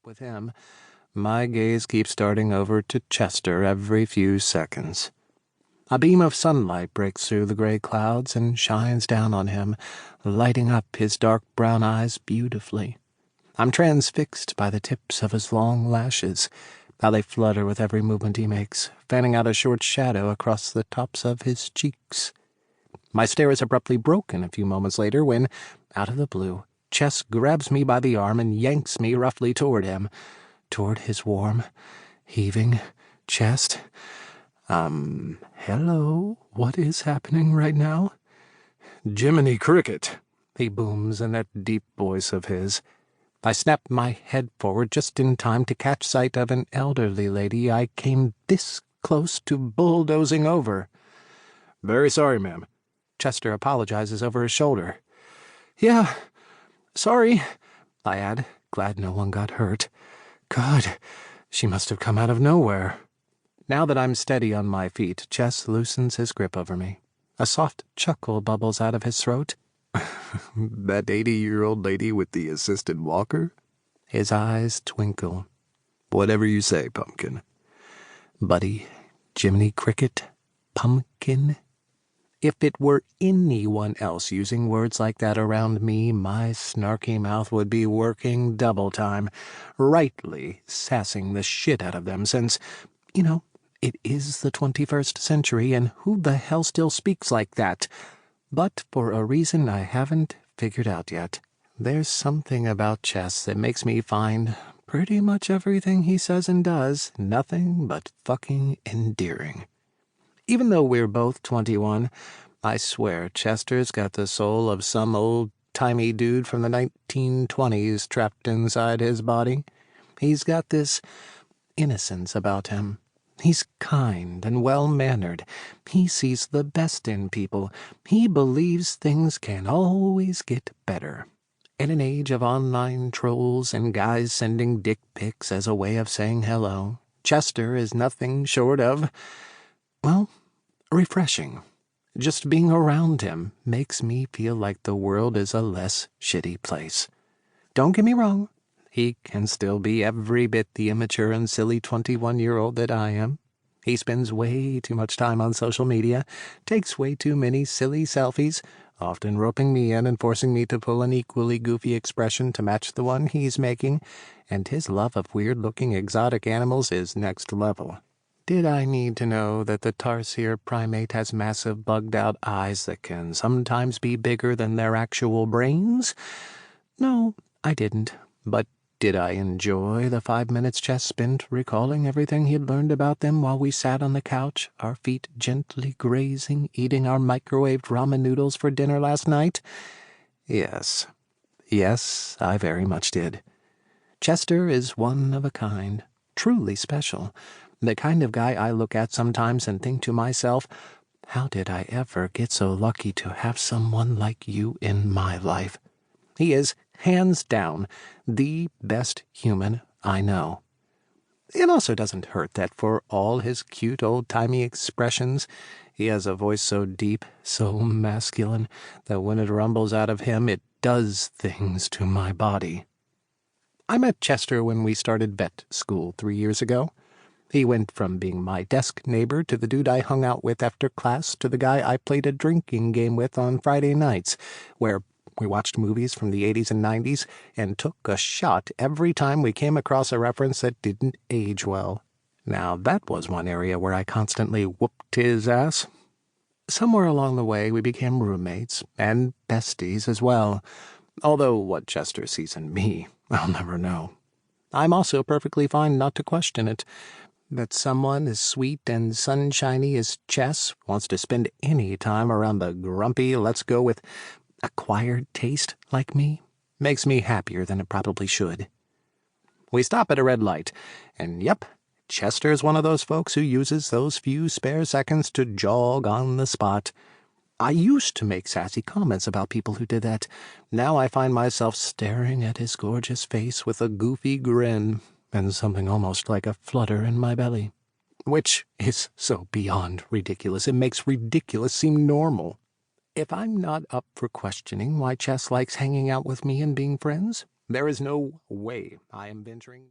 up with him, my gaze keeps darting over to Chester every few seconds. A beam of sunlight breaks through the gray clouds and shines down on him, lighting up his dark brown eyes beautifully. I'm transfixed by the tips of his long lashes, how they flutter with every movement he makes, fanning out a short shadow across the tops of his cheeks. My stare is abruptly broken a few moments later when, out of the blue, Chess grabs me by the arm and yanks me roughly toward him, toward his warm, heaving chest. Hello, what is happening right now? Jiminy Cricket, he booms in that deep voice of his. I snap my head forward just in time to catch sight of an elderly lady I came this close to bulldozing over. Very sorry, ma'am. Chester apologizes over his shoulder. Yeah, sorry, I add, glad no one got hurt. God, she must have come out of nowhere. Now that I'm steady on my feet, Chess loosens his grip over me. A soft chuckle bubbles out of his throat. That 80-year-old lady with the assisted walker? His eyes twinkle. Whatever you say, Pumpkin. Buddy, Jiminy Cricket, Pumpkin. If it were anyone else using words like that around me, my snarky mouth would be working double time, rightly sassing the shit out of them since, it is the 21st century, and who the hell still speaks like that? But for a reason I haven't figured out yet, there's something about Chess that makes me find pretty much everything he says and does nothing but fucking endearing. Even though we're both 21, I swear Chester's got the soul of some old-timey dude from the 1920s trapped inside his body. He's got this innocence about him. He's kind and well-mannered. He sees the best in people. He believes things can always get better. In an age of online trolls and guys sending dick pics as a way of saying hello, Chester is nothing short of, well, refreshing. Just being around him makes me feel like the world is a less shitty place. Don't get me wrong. He can still be every bit the immature and silly 21-year-old that I am. He spends way too much time on social media, takes way too many silly selfies, often roping me in and forcing me to pull an equally goofy expression to match the one he's making, and his love of weird-looking exotic animals is next level. Did I need to know that the tarsier primate has massive bugged-out eyes that can sometimes be bigger than their actual brains? No, I didn't, but did I enjoy the 5 minutes Chess spent recalling everything he'd learned about them while we sat on the couch, our feet gently grazing, eating our microwaved ramen noodles for dinner last night? Yes. Yes, I very much did. Chester is one of a kind, truly special, the kind of guy I look at sometimes and think to myself, how did I ever get so lucky to have someone like you in my life? He is, hands down, the best human I know. It also doesn't hurt that for all his cute old-timey expressions, he has a voice so deep, so masculine, that when it rumbles out of him, it does things to my body. I met Chester when we started vet school 3 years ago. He went from being my desk neighbor to the dude I hung out with after class to the guy I played a drinking game with on Friday nights, where we watched movies from the 80s and 90s and took a shot every time we came across a reference that didn't age well. Now, that was one area where I constantly whooped his ass. Somewhere along the way, we became roommates and besties as well, although what Chester sees in me, I'll never know. I'm also perfectly fine not to question it. That someone as sweet and sunshiny as Chess wants to spend any time around the grumpy, let's go with acquired taste like me makes me happier than it probably should. We stop at a red light, and yep, Chester's one of those folks who uses those few spare seconds to jog on the spot. I used to make sassy comments about people who did that. Now I find myself staring at his gorgeous face with a goofy grin and something almost like a flutter in my belly, which is so beyond ridiculous it makes ridiculous seem normal. If I'm not up for questioning why Chess likes hanging out with me and being friends, there is no way I am venturing...